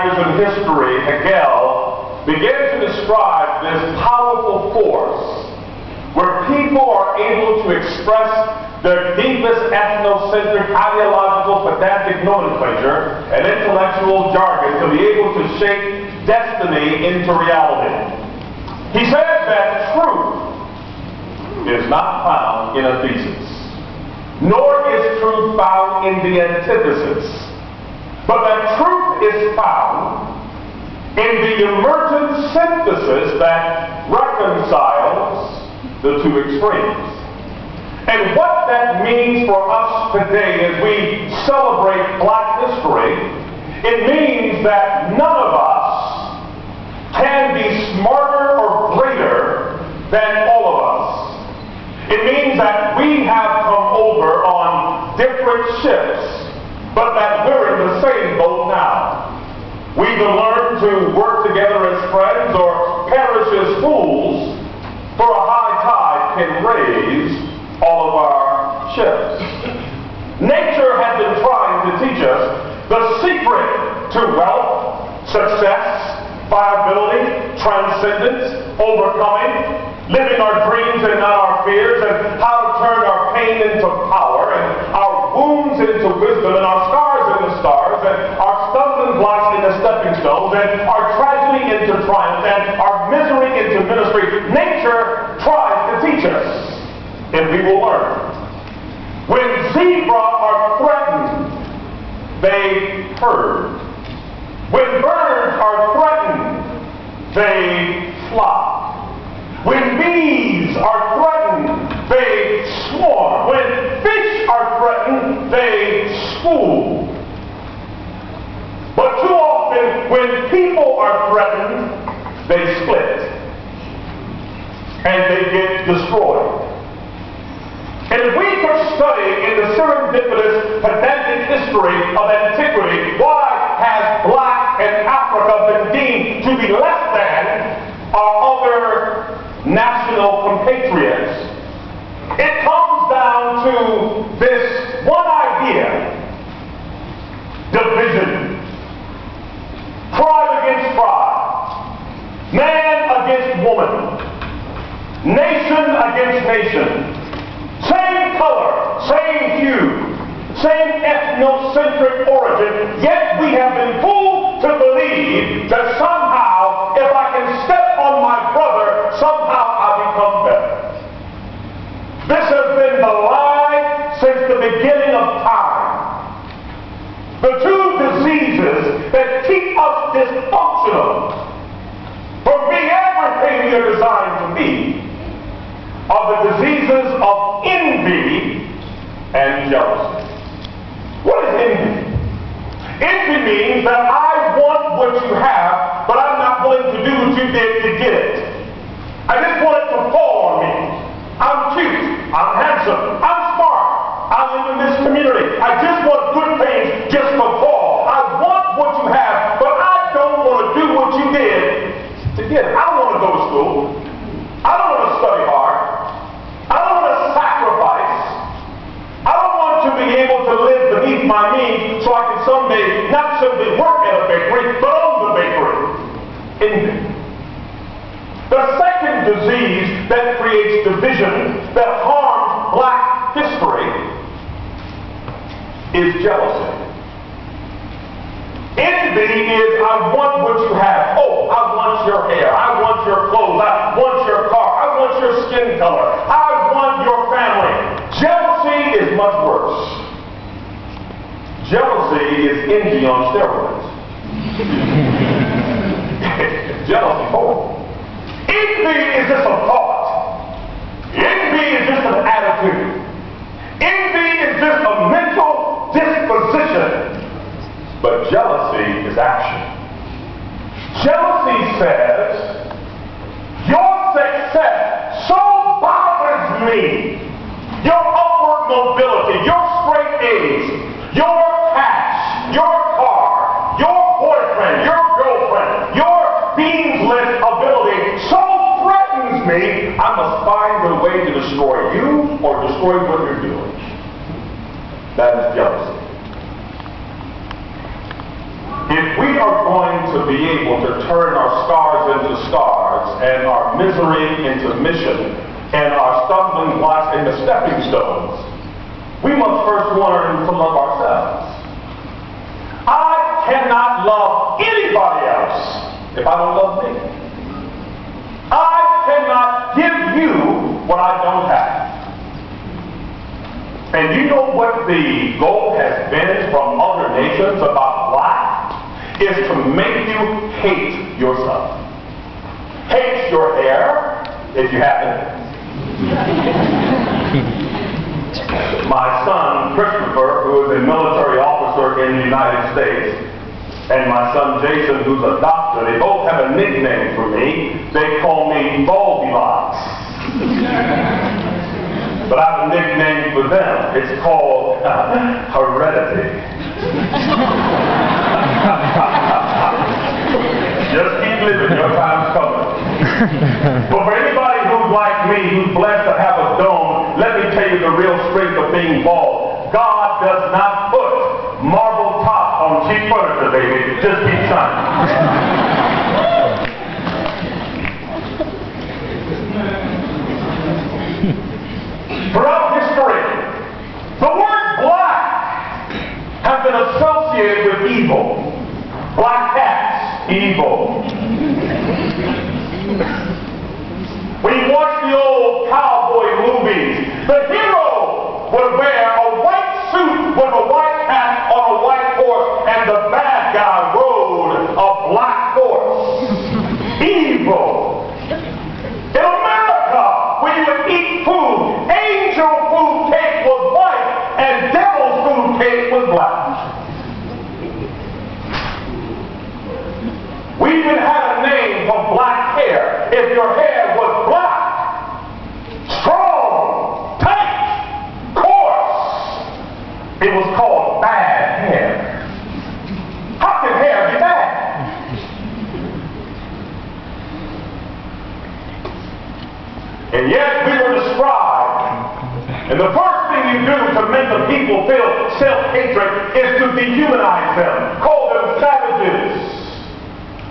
writers in history, Hegel, began to describe this powerful force where people are able to express their deepest ethnocentric, ideological, pedantic nomenclature and intellectual jargon to be able to shape destiny into reality. He said that truth is not found in a thesis, nor is truth found in the antithesis, but that truth is found in the emergent synthesis that reconciles the two extremes. And what that means for us today as we celebrate Black history, it means that none of us can be smarter or greater than all of us. It means that we have come over on different ships, but that we're in the same boat now. We either learn to work together as friends or perish as fools, for a high tide can raise all of our ships. Nature has been trying to teach us the secret to wealth, success, viability, transcendence, overcoming, living our dreams and not our fears, and how to turn our pain into power, and our wounds into wisdom, and our scars into stars, and our stumbling blocks into stepping stones, and our tragedy into triumph, and our misery into ministry. Nature tries to teach us, and we will learn. When zebra are threatened, they herd. When birds are threatened, they flock. When bees are threatened, they swarm. When fish are threatened, they school. But too often, when people are threatened, they split. And they get destroyed. And if we could study in the serendipitous, pedantic history of antiquity, why has Black and Africa been deemed to be less than our other national compatriots? It comes down to this one idea: division. Tribe against tribe. Man against woman. Nation against nation. Same color, same hue, same ethnocentric origin, yet we have been fooled to believe that somehow, if I can step on my brother, somehow I become better. This has been the lie since the beginning of time. The two diseases that keep us dysfunctional from being everything we are designed to be are the diseases of envy and jealousy. What is envy? Envy means that I want what you have, but I'm not willing to do what you did to get it. I just want it to fall on me. I'm cute, I'm handsome, I'm smart, I live in this community. I just want good things just to fall. I want what you have, but I don't want to do what you did to get it. I don't want to go to school. I don't want to study hard. I don't want to sacrifice. I don't want to be able to live beneath my means so I can someday not simply work at a bakery, but own the bakery. Envy. The second disease that creates division, that harms Black history, is jealousy. Envy is, I want what you have. Oh, I want your hair. I want your clothes. I want your car. I want your skin color. I want your family. Jealousy is much worse. Jealousy is envy on steroids. Jealousy, horrible. Envy is just a thought. Envy is just an attitude. Envy is just a mental disposition. But jealousy is action. Jealousy says, your success so bothers me. Your upward mobility, your straight A's, your cash, your car, your boyfriend, your girlfriend, your beans list ability so threatens me, I must find a way to destroy you or destroy what you're doing. That is jealousy. If we are going to be able to turn our scars into stars and our misery into mission and our stumbling blocks into stepping stones, we must first learn to love ourselves. I cannot love anybody else if I don't love me. I cannot give you what I don't have. And you know what the goal has been from other nations about black? Is to make you hate yourself. Hate your hair, if you have it. My son, Christopher, who is a military officer in the United States, and my son, Jason, who's a doctor, they both have a nickname for me. They call me Goldilocks. But I have a nickname for them. It's called heredity. Just keep living, your time's coming. But for anybody who's like me, who's blessed to have a dome, let me tell you the real strength of being bald. God does not put marble top on cheap furniture, baby. Just keep shining. Throughout history, the word black has been associated with evil. Black cats, evil. When you watch the old cowboy movies, the hero would wear a white suit with a white hat on a white horse, and the bad guy rode a black horse. Evil. In America, when you would eat food, angel food cake was white and devil food cake was black. We even had a name for black hair. If your hair was black, strong, tight, coarse, it was called bad hair. How can hair be bad? And yet we were described. And the first thing you do to make the people feel self-hatred is to dehumanize them. Call them savages.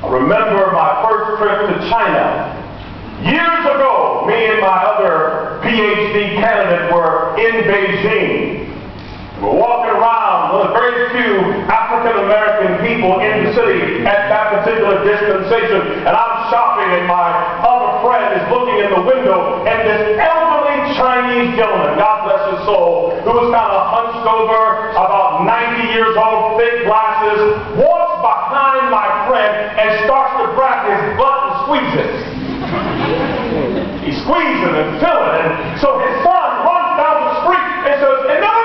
I remember my first trip to China. Years ago, me and my other PhD candidate were in Beijing. We're walking around with very few African-American people in the city at that particular dispensation, and I'm shopping, and my other friend is looking in the window, and this elderly Chinese gentleman, God bless his soul, who was kind of hunched over, about 90 years old, thick glasses, walks behind my friend and starts to grab his butt and squeeze it. He's squeezing and filling, and so his son runs down the street and says, no,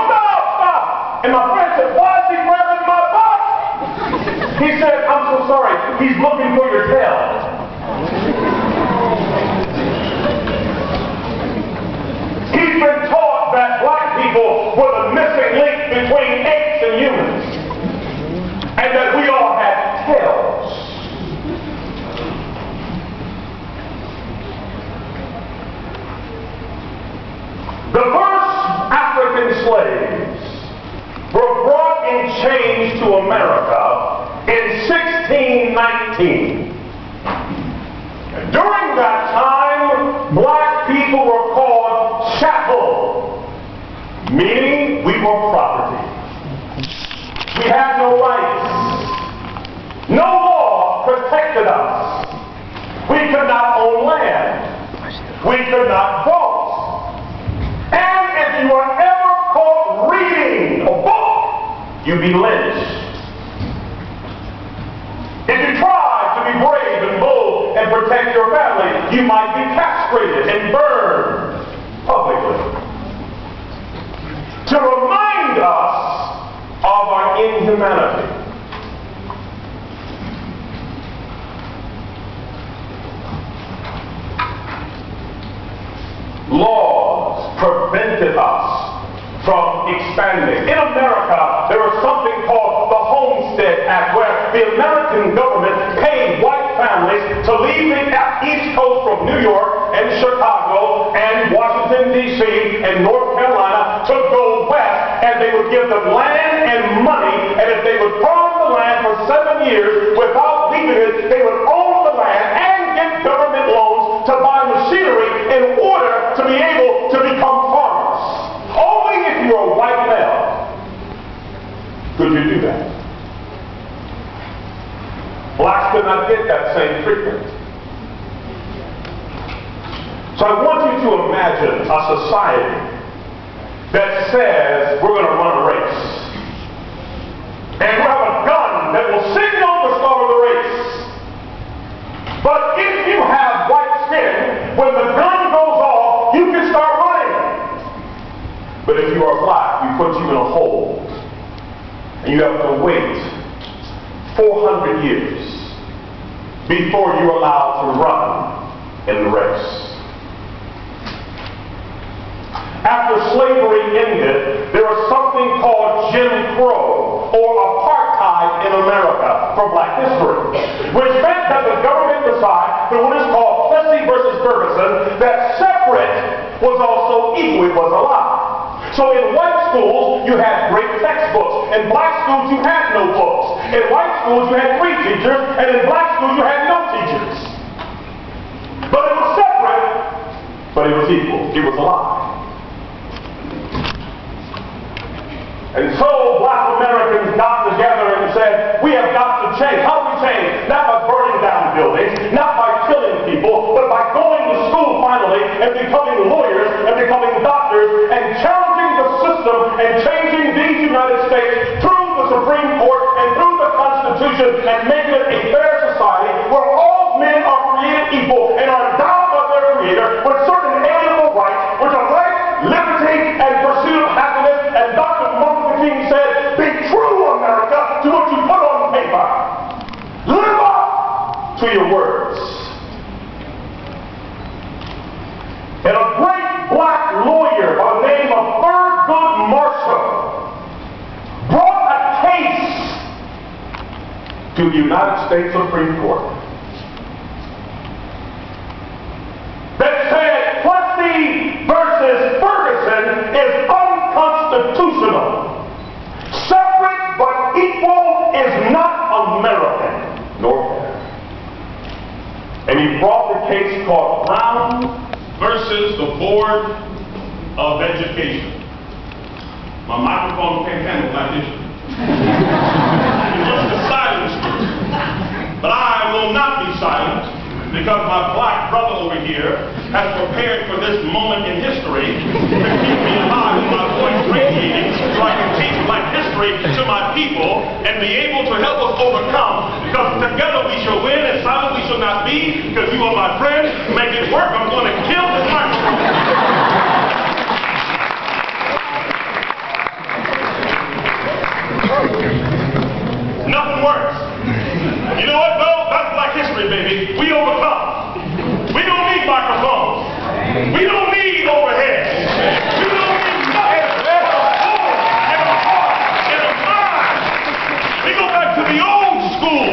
stop! And my friend said, why is he grabbing my butt? He said, I'm so sorry, he's looking for your tail. He's been taught that black people were the missing link between apes and humans, and that we all had tails. The first African slaves were brought in chains to America in 1619. During that time, black people were called chattel, meaning we were property. We had no rights. No law protected us. We could not own land. We could not vote. And if you were ever caught reading a book, you'd be lynched. If you tried to be brave and bold and protect your family, you might be castrated and burned publicly. To remind us of our inhumanity. Laws prevented us from expanding. In America, there was something called the Homestead Act, where the American government paid white families to leave the East Coast from New York and Chicago and Washington, D.C. and North Carolina to go west, and they would give them land and money, and if they would farm the land for 7 years without did not get that same treatment. So I want you to imagine a society that says we're going to run a race. And we have a gun that will signal the start of the race. But if you have white skin, when the gun goes off, you can start running. But if you are black, we put you in a hole. And you have to wait 400 years before you're allowed to run in the race. After slavery ended, there was something called Jim Crow, or apartheid in America, for black history, which meant that the government decided, through what is called Plessy versus Ferguson, that separate was also equal, it was allowed. So in white schools, you had great textbooks. In black schools, you had no books. In white schools, you had 3 teachers, and in black schools, you had no teachers. But it was separate, but it was equal. It was allowed. And so black Americans got together and said, we have got to change. How do we change? Not by burning down buildings, not by killing people, but by going to school finally and becoming lawyers and becoming doctors and challenging the system and changing these United States through the Supreme Court and through the Constitution and making it a fair society where all men are created equal and are endowed by their Creator with certain inalienable rights, which are life, liberty, and pursuit of happiness. And Dr. King said, be true, America, to what you put on paper. Live up to your words. And a great black lawyer by the name of Thurgood Marshall brought a case to the United States Supreme Court that said Plessy versus Ferguson is unconstitutional. Separate but equal is not American, nor fair. And he brought the case called Brown versus the Board of Education. My microphone can't handle black history. He wants to silence me. But I will not be silenced, because my black brother over here has prepared for this moment in history to keep me alive and my voice radiating so I can teach black history to my people and be able to help us overcome. Because together we shall win and silent we shall not be, because you are my friend. Make it work. I'm going to kill this microphone. Nothing works. You know what, though? That's black history, baby. We overcome. We don't need microphones. We don't need overhead. We don't need nothing. And a heart and a mind. We go back to the old school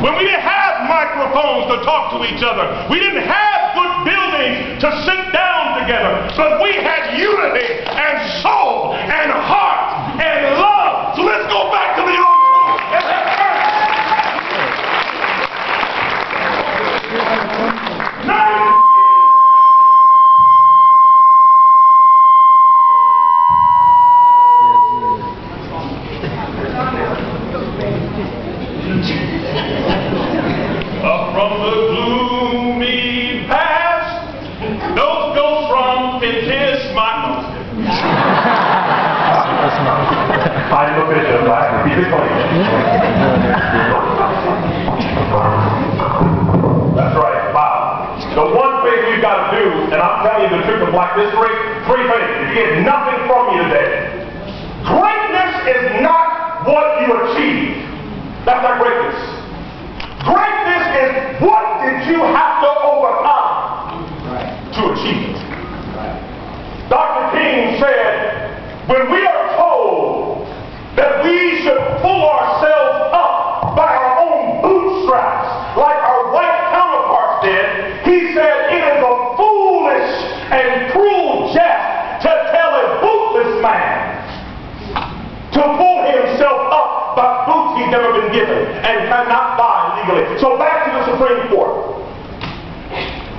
when we didn't have microphones to talk to each other. We didn't have good buildings to sit down together. But we had unity and soul and heart and love. So let's go back to the old school and have church. Up from the gloomy past, those ghosts from his smile. I look at it like keep it going. That's right. Wow. The one thing we've got to do, and I'm telling you the truth of black history, 3 things. If you get nothing from me today, greatness is not what you achieve. That's not greatness. Greatness is what did you have to overcome to achieve it. Dr. King said, when we are told that we should pull ourselves up by our own bootstraps, like our white counterparts did, he said it is a foolish and cruel jest to tell a bootless man to pull himself up by boots he's never been given and cannot buy legally. So back to the Supreme Court.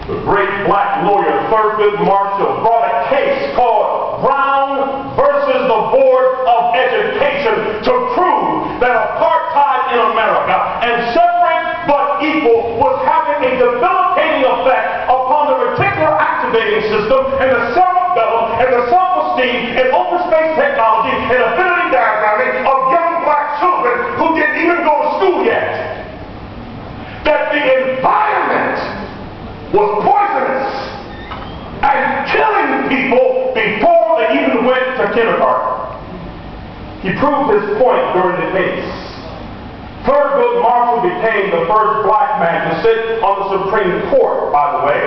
The great black lawyer Thurgood Marshall brought a case called Brown versus the Board of Education to prove that apartheid in America and separate but evil was having a debilitating effect upon the reticular activating system and the cerebellum and the self-esteem and open space technology and ability diagramming of young black children who didn't even go to school yet. That the environment was poisonous and killing people before they even went to kindergarten. He proved his point during the case. Thurgood Marshall became the first black man to sit on the Supreme Court, by the way.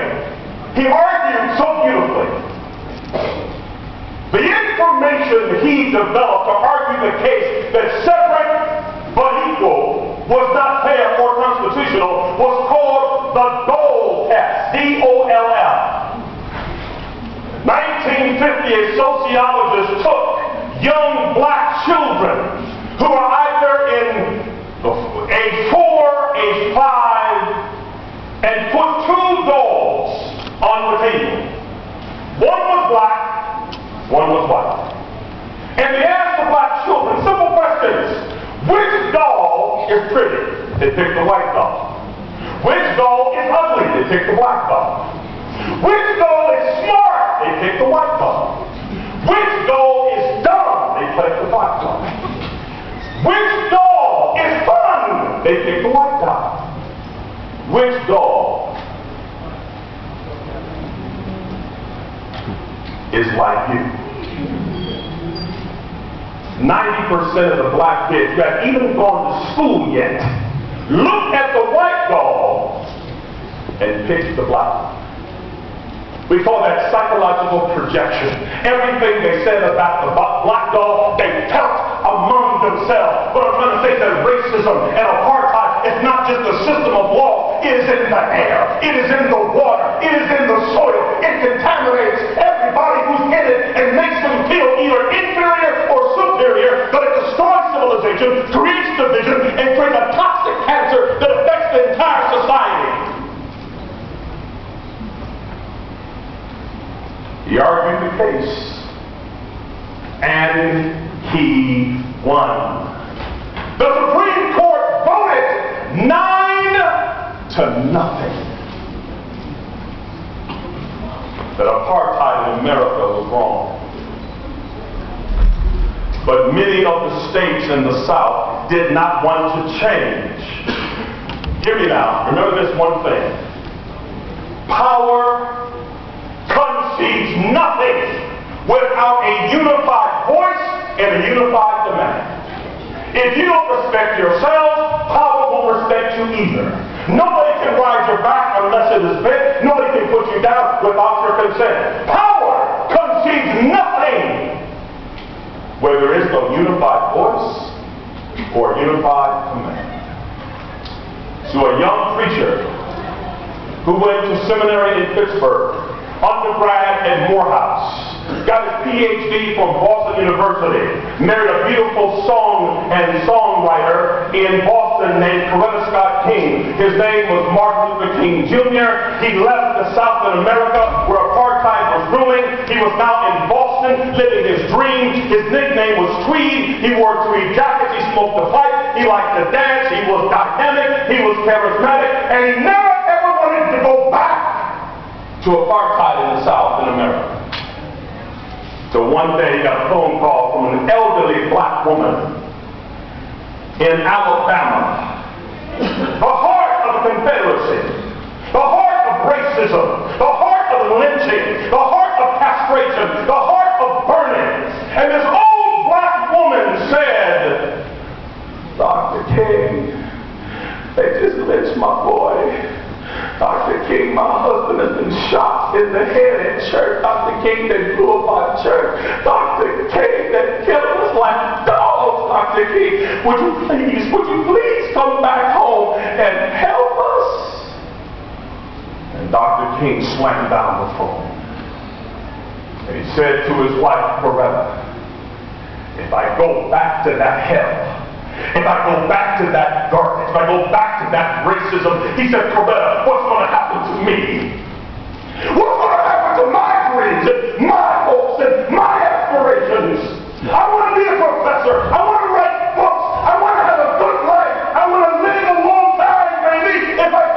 He argued so beautifully. The information he developed to argue the case that separate but equal was not fair or constitutional was called the Dole test, D-O-L-L. 1950, a sociologist took young black children who are either in age 4, age 5, and put two dolls on the table. One was black, one was white. And they asked the black children simple questions. Which doll is pretty? They picked the white doll. Which doll is ugly? They picked the black doll. Which doll is smart? They picked the white doll. Which doll is dumb? They picked the black doll. Which doll is fun? They picked the white doll. Which doll is like you? 90% of the black kids who have even gone to school yet look at the white doll and pick the black one. We call that psychological projection. Everything they said about the black doll, they felt among themselves. But I'm trying to say that racism and apartheid is not just a system of law. It is in the air. It is in the water. It is in the soil. It contaminates everybody who's in it and makes them feel either inferior or superior. But it destroys civilization, creates division, and creates a toxic cancer that affects the entire society. He argued the case, and he won. The Supreme Court voted 9-0 that apartheid in America was wrong. But many of the states in the South did not want to change. Hear me now. Remember this one thing. Power concedes nothing without a unified voice and a unified demand. If you don't respect yourself, power won't respect you either. Nobody can ride your back unless it is bent. Nobody can put you down without your consent. Power concedes nothing where there is no unified voice or unified command. So a young preacher who went to seminary in Pittsburgh, undergrad at Morehouse, got his PhD from Boston University, married a beautiful song and songwriter in Boston named Coretta Scott King. His name was Martin Luther King Jr. He left the South in America where apartheid was ruling. He was now in Boston living his dream. His nickname was Tweed. He wore tweed jackets. He smoked a pipe. He liked to dance. He was dynamic. He was charismatic. And he never ever wanted to go back to apartheid in the South in America. So one day he got a phone call from an elderly black woman in Alabama. The heart of the Confederacy, the heart of racism, the heart of lynching, the heart of castration, the heart of burning. And this old black woman said, Dr. King, they just lynched my boy. Dr. King, my husband has been shot in the head at church. Dr. King, they blew up our church. Dr. King, they killed us like dogs. Dr. King, would you please come back home and help us? And Dr. King slammed down the phone. And he said to his wife, Coretta, if I go back to that hell, if I go back to that darkness, if I go back to that racism, he said, Coretta, what's going to happen to me? What's going to happen to my dreams and my hopes and my aspirations? I want to be a professor. I want to write books. I want to have a good life. I want to live a long time, baby. If I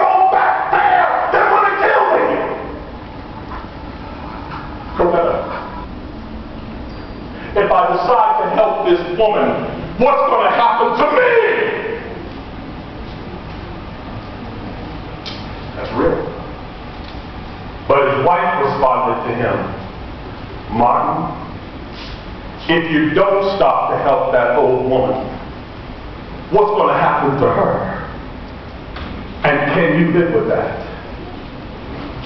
real. But his wife responded to him, Martin, if you don't stop to help that old woman, what's going to happen to her? And can you live with that?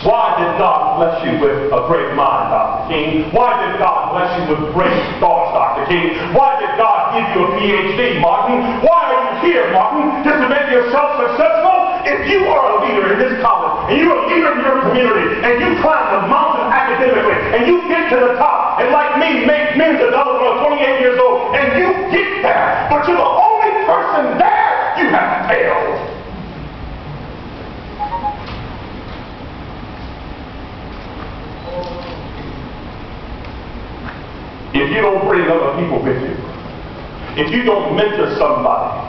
Why did God bless you with a great mind, Dr. King? Why did God bless you with great thoughts, Dr. King? Why did God give you a PhD, Martin? Why are you here, Martin? Just to make yourself successful? If you are a leader in this college, and you're a leader in your community, and you climb the mountain academically, and you get to the top, and like me, make millions of dollars when I'm 28 years old, and you get there, but you're the only person there, you have failed. If you don't bring other people with you, if you don't mentor somebody,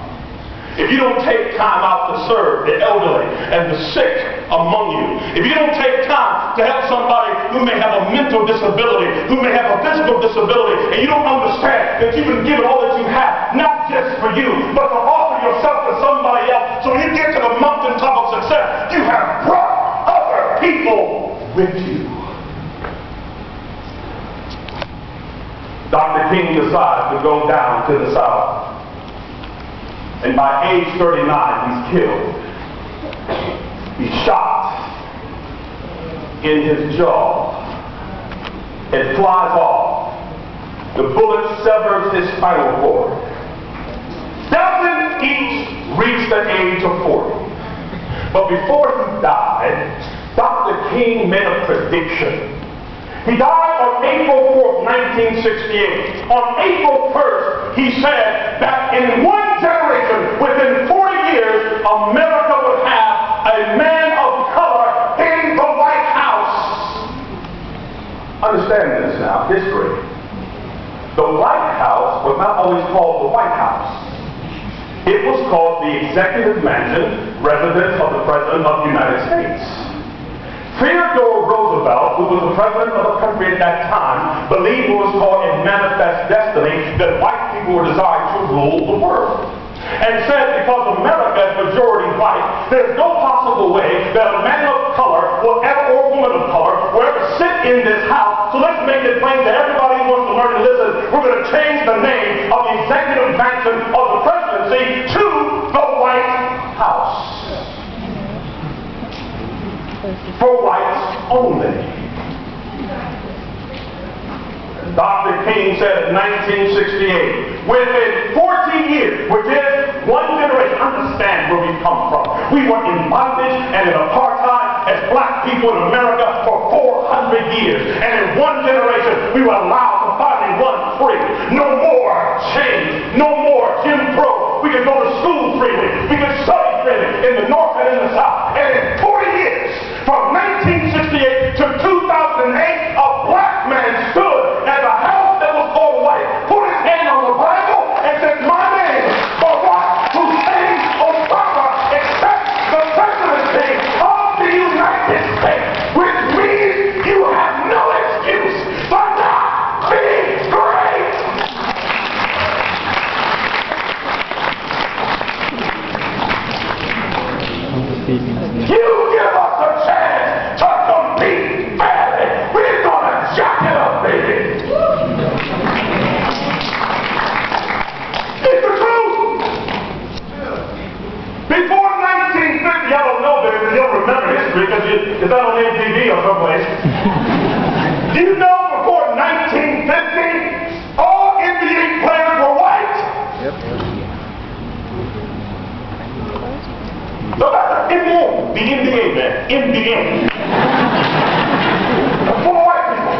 if you don't take time out to serve the elderly and the sick among you, if you don't take time to help somebody who may have a mental disability, who may have a physical disability, and you don't understand that you've been given all that you have, not just for you, but to offer yourself to somebody else, so when you get to the mountaintop of success, you have brought other people with you. Dr. King decides to go down to the South. And by age 39, he's killed. He's shot in his jaw. It flies off. The bullet severs his spinal cord. Doesn't each reach the age of 40. But before he died, Dr. King made a prediction. He died on April 4th, 1968. On April 1st, he said that in one generation, within 40 years, America would have a man of color in the White House. Understand this now, history. The White House was not always called the White House. It was called the Executive Mansion, residence of the President of the United States. Theodore Roosevelt, who was the president of the country at that time, believed what was called a manifest destiny, that white people were designed to rule the world. And said because America is majority white, there's no possible way that a man of color will ever, or a woman of color, will ever sit in this house. So let's make it plain that everybody who wants to learn and listen, we're going to change the name of the executive mansion of the presidency to the White House. For whites only. Dr. King said in 1968, within 14 years, which is one generation, understand where we come from. We were in bondage and in apartheid as black people in America for 400 years. And in one generation, we were allowed to finally run free. No more chains, no more Jim Crow. We could go to school freely. We could study freely in the North and in the South. And in 40 years, from 1968 to 2008, a black man stood at a house that was all white, put his hand on the Bible, and said, my name, Barack Hussein Obama, accepts the presidency of the United States, which means you have no excuse for not being great. You give us a chance to compete fairly. We're gonna jack it up, baby. It's the truth. Before 1950, y'all don't know this, and you'll remember history because it's out on MTV or someplace. Do you know before 1950, all NBA players were white? Yep. So that's the NBA, man. NBA. Full of white people.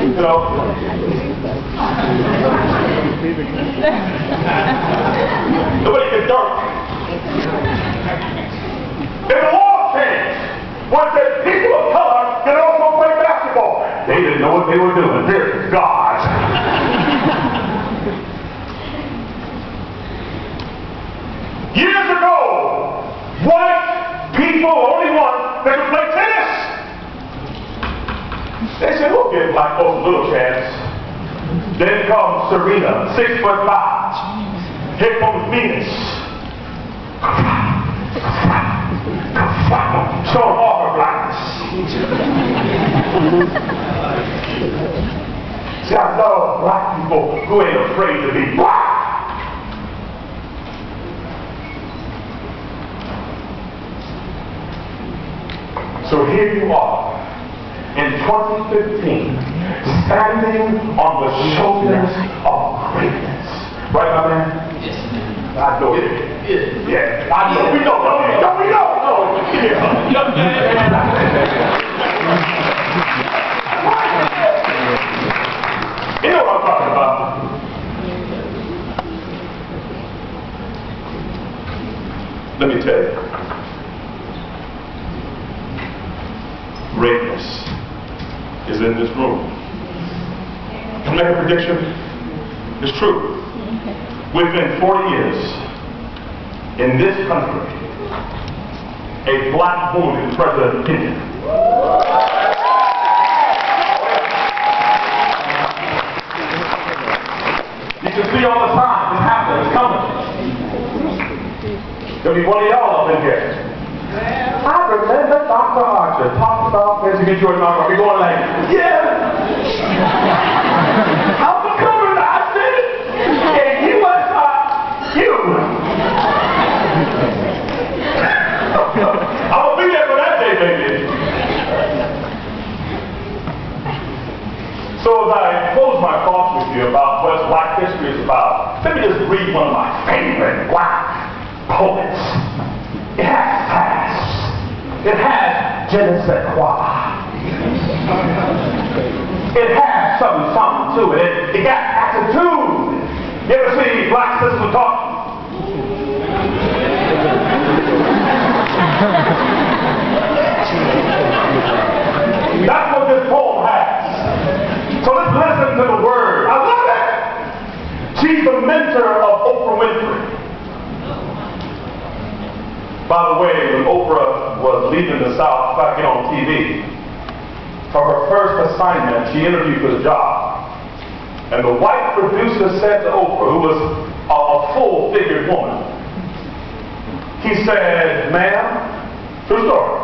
You know. Nobody can dunk. Then the law changed. When it said people of color can also play basketball. They didn't know what they were doing. Dear God. Years ago, white people were the only ones that could play tennis. They said, we'll give black folks a little chance. Then comes Serena, 6'5". Here comes Venus. showing off her blackness. See, I love black people who ain't afraid to be black. So here you are, in 2015, standing on the shoulders of greatness. Right, my man? Yes. I know it. Yeah. I know. We know. Don't we know? Yeah. You know what I'm talking about. Let me tell you. Greatness is in this room. Can I make a prediction? It's true. Within 40 years, in this country, a black woman is president of Kenya. You can see all the time, it's happening, it's coming. There'll be one of y'all up in here. I remember Dr. Archer talked about this. You get George Mark, you're going like, yeah. I'm becoming, I said it. And USIU. I'm going to be there for that day, baby. So as I close my thoughts with you about what black history is about, let me just read one of my favorite black poets. It has past. It has je ne sais quoi. It has something to it. It got attitude. You ever see black sisters talk? That's what this poem has. So let's listen to the word. I love it. She's the mentor of Oprah Winfrey. By the way, when Oprah was leaving the South to get on TV, for her first assignment, she interviewed for the job. And the white producer said to Oprah, who was a full-figured woman, he said, ma'am, true story,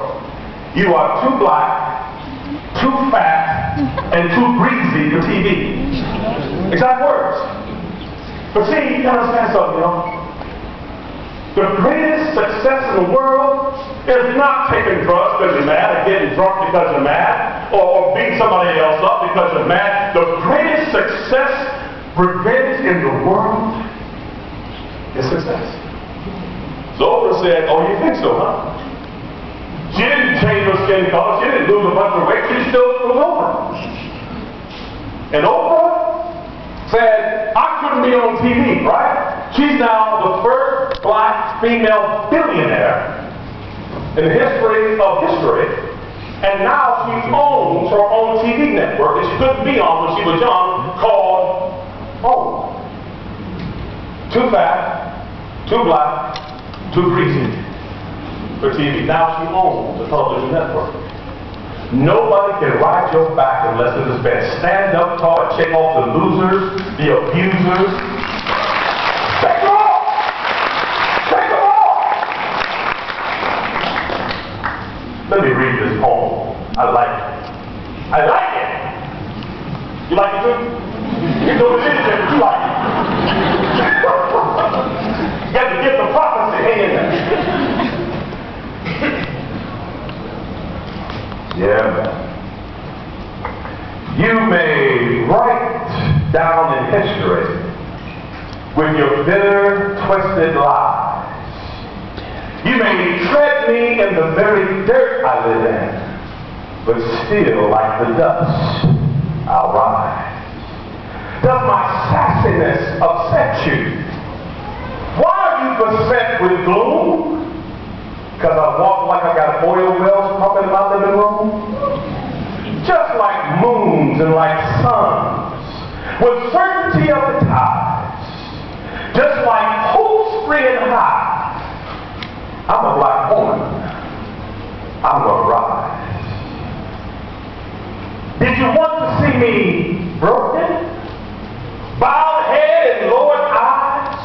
you are too black, too fat, and too greasy for TV. Exact words. But see, you understand something, you know? The greatest success in the world is not taking drugs because you're mad, or getting drunk because you're mad, or beating somebody else up because you're mad. The greatest success, revenge in the world, is success. So Oprah said, oh, you think so, huh? She didn't change her skin color. She didn't lose a bunch of weight. She still was Oprah. And Oprah said, I couldn't be on TV, right? She's now the first black female billionaire in the history of history. And now she owns her own TV network that she couldn't be on when she was young, called Ober. Too fat, too black, too greasy for TV. Now she owns the television network. Nobody can ride your back unless it has been stand up tall and check off the losers, the abusers. Take them off! Take them off! Let me read this poem. I like it. I like it! You like it too? You know what it is, but you like it. You got to get the prophecy. Hang in there. Yeah, man. You may write down in history with your bitter, twisted lies. You may tread me in the very dirt I live in, but still, like the dust, I'll rise. Does my sassiness upset you? Why are you beset with gloom? Because I walk like I got oil wells pumping in my living room? Just like moons and like suns, with certainty of the tides, just like hope springing high, I'm a black woman. I'm gonna rise. Did you want to see me broken? Bowed head and lowered eyes?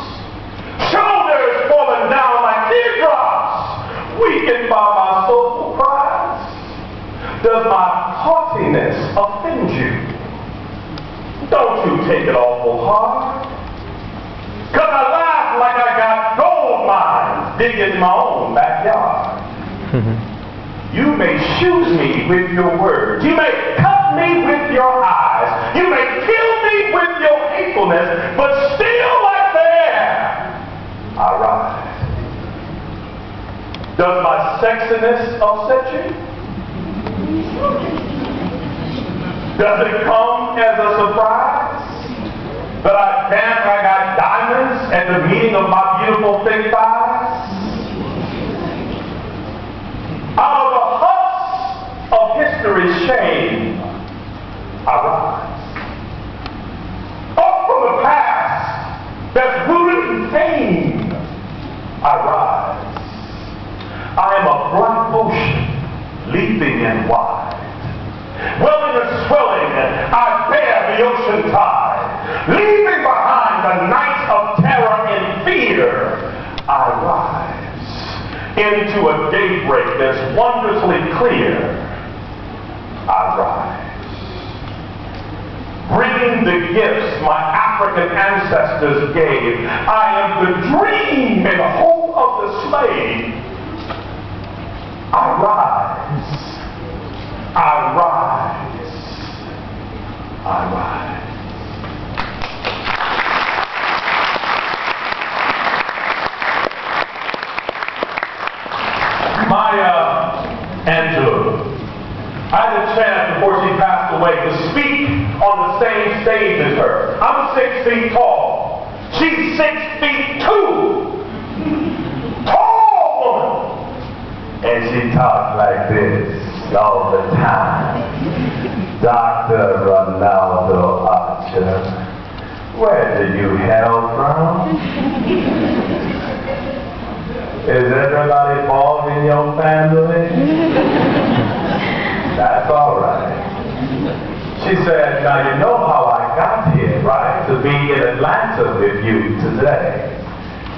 Shoulders falling down like teardrops, weakened by my soulful pride? Does my haughtiness offend you? Don't you take it awful hard. Because I laugh like I got gold mines digging my own backyard. You may shoot me with your words. You may cut me with your eyes. You may kill me with your hatefulness, but still like the air, I rise. Does my sexiness upset you? Does it come as a surprise that I dance like I got diamonds at the meeting of my beautiful thick thighs? Out of the huts of history's shame, I rise. Up from the past that's rooted in pain, I rise. I am a black ocean, leaping and wide. Welling and swelling, I bear the ocean tide. Leaving behind the nights of terror and fear, I rise. Into a daybreak that's wondrously clear, I rise. Bringing the gifts my African ancestors gave, I am the dream and hope of the slave. I rise. I rise. I rise. Angela, I had a chance before she passed away to speak on the same stage as her. I'm 6 feet tall. She's 6 feet 2. Tall woman. And she talks like this all the time. Dr. Ronaldo Archer, where did you hail from? Is everybody bald in your family? That's all right. She said, now you know how I got here, right? To be in Atlanta with you today.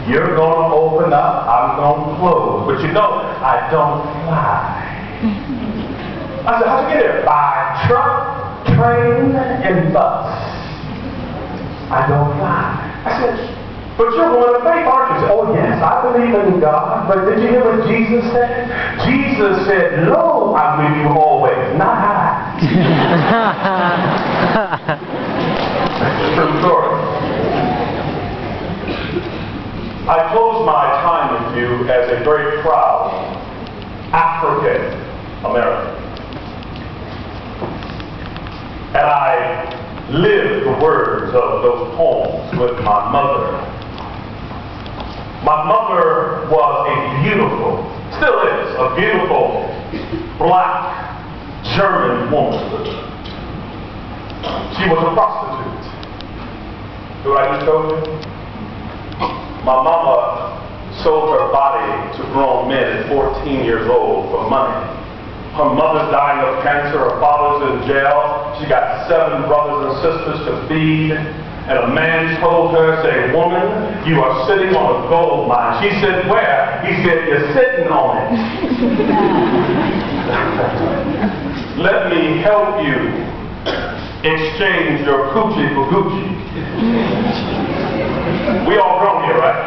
You're going to open up, I'm going to close. But you know, I don't fly. I said, how'd you get here? By truck, train, and bus. I don't fly. I said, but you're one of faith, aren't you? Said, oh yes, I believe in God. But did you hear what Jesus said? Jesus said, lo, I'm with you always, not I. True story. I close my time with you as a very proud African American. And I live the words of those poems with my mother. My mother was a beautiful, still is, a beautiful black German woman. She was a prostitute. Do what I just told you? My mama sold her body to grown men at 14 years old for money. Her mother's dying of cancer, her father's in jail. She got 7 brothers and sisters to feed. And a man told her, say, woman, you are sitting on a gold mine. She said, where? He said, you're sitting on it. Let me help you exchange your coochie for Gucci. We all grown here, right?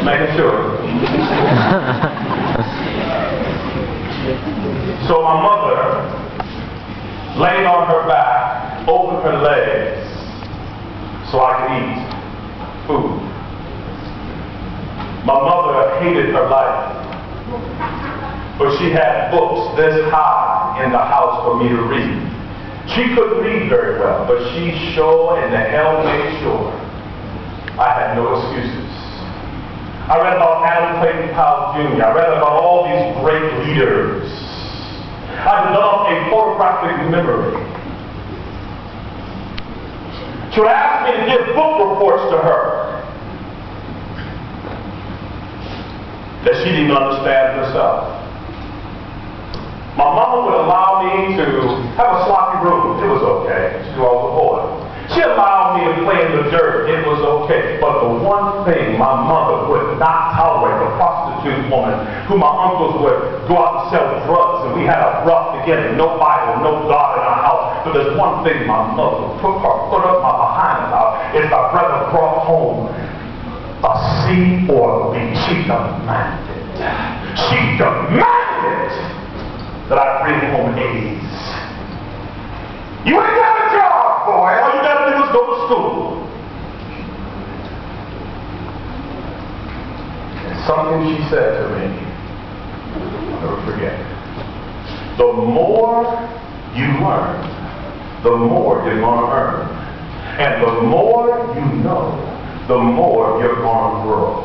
Making sure. So my mother laid on her back, opened her legs, so I could eat food. My mother hated her life, but she had books this high in the house for me to read. She couldn't read very well, but she sure in the hell made sure I had no excuses. I read about Adam Clayton Powell Jr. I read about all these great leaders. I developed a photographic memory. She would ask me to give book reports to her that she didn't understand herself. My mama would allow me to have a sloppy room. It was okay. She was always a boy. She allowed me to play in the dirt. It was okay. But the one thing my mother would not tolerate, the prostitute woman, who my uncles would go out and sell drugs, and we had a rough beginning. No Bible, no God in our house. But there's one thing my mother took her foot up my behind about, is my brother brought home a C or a B. She demanded. She demanded that I bring home A's. You ain't got a job, boy. All you gotta do is go to school. And something she said to me, I'll never forget. The more you learn, the more you're gonna earn. And the more you know, the more you're gonna grow.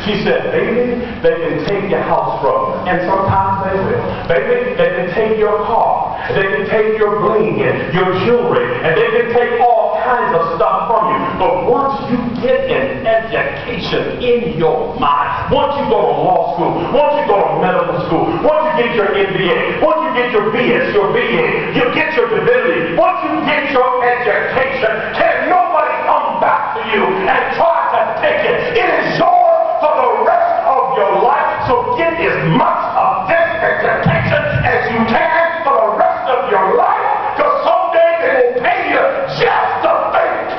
She said, baby, they can take your house from you. And sometimes they will. Baby, they can take your car. They can take your bling and your jewelry. And they can take all kinds of stuff from you. But once you get an education in your mind, once you go to law school, once you go to medical school, once you get your MBA, once you get your BS, your BA, you get your divinity, once you get your education, can nobody come back to you and try to take it. It is yours for the rest of your life. So get as much of this education as you can for the rest of your life, because someday they will pay you just to think.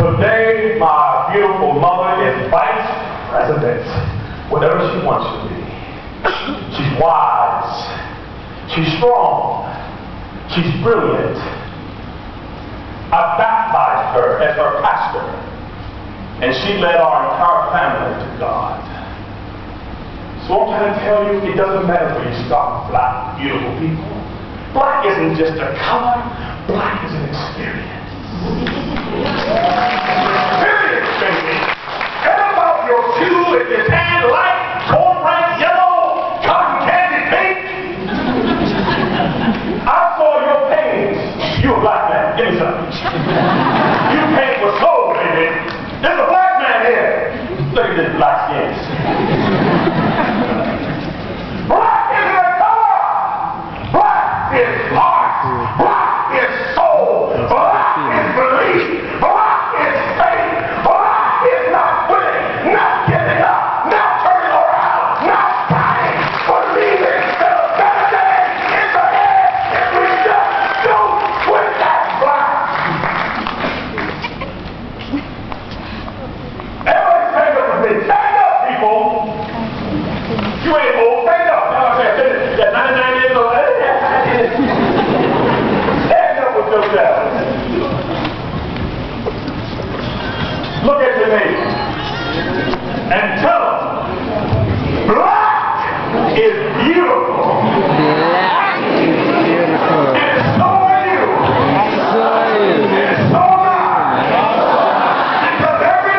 Today, my beautiful mother is vice president, whatever she wants to be. She's wise. She's strong. She's brilliant. I baptized her as her pastor, and she led our entire family to God. So I'm trying to tell you, it doesn't matter where you start with black, beautiful people. Black isn't just a color, black is an experience. Experience, baby. How about your shoe if you tan light, cornbread yellow, cotton candy pink? I saw your paintings. You a black man. Give me some. You paint with soul, baby. There's a black man here. Look at this black skin. Black isn't a color. Black is heart. Black is soul. Black is belief. Black is faith. Black is not quitting, not giving up, not turning around, not dying, believing that a better day is ahead if we just don't quit. That black. Everybody stand up with me. Stand up, people. You ain't old. Stand up. Now I said, that 99 years old. Stand up with yourself. Look at your neighbor and tell them, black is beautiful. Black is beautiful. And so are you. So are you. And so am I. Because every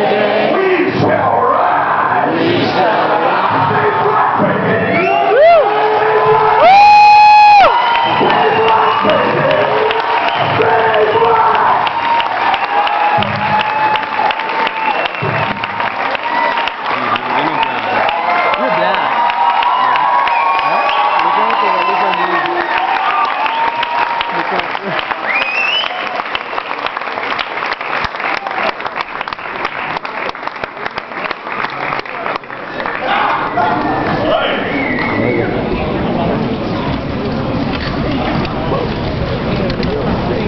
day we shall rise. We shall rise. Stay black, baby. Woo! Stay black, baby. Stay black. You're black.